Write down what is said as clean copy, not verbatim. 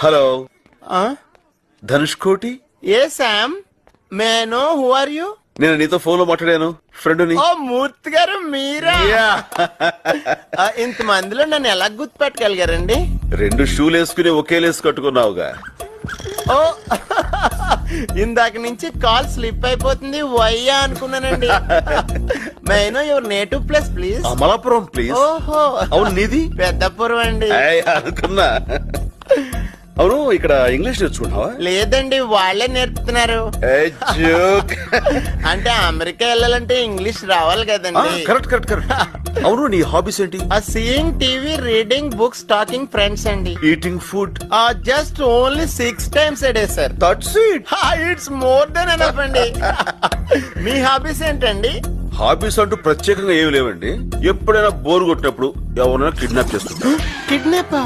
Hello Dhanush Koti. ఏ శామ్ may know who are you? నేను నీతో ఫోన్ లో మాట్లాడాను, ఫ్రెండ్. ఓ మూర్తి గారు మీరా? ఇంత మందిలో నన్ను ఎలా గుర్తుపెట్టగలిగారండి? 2 షూలు వేసుకుని ఒకే లేసు కట్టుకున్నావుగా. ఓ ఇందాక నుంచి కాల్ స్లిప్ అయిపోతుంది వయ్యా అనుకున్నానండి. Maino your native place please. Amalapuram please. ఓహో అవును, నీది? పెద్దపురం అండి. అనుకున్నా. అవును, ఇక్కడ ఇంగ్లీష్ నేర్చుకుంటావా? లేదండి, వాళ్ళే నేర్పుతున్నారు. అంటే అమెరికా వెళ్ళాలంటే ఇంగ్లీష్ రావాలి కదండి. Correct correct correct. అవును, నీ హాబీస్ ఏంటి? Seeing TV, reading books, talking friends అండి. Eating food? Just only 6 times a day sir. That's it. It's more than enough అండి. మీ హాబీస్ ఏంటండి? హాబీస్ అంటూ ప్రత్యేకంగా ఏమి లేవండి. ఎప్పుడైనా బోర్ కొట్టినప్పుడు ఎవరైనా కిడ్నాప్ చేస్తుంటా. కిడ్నాప్?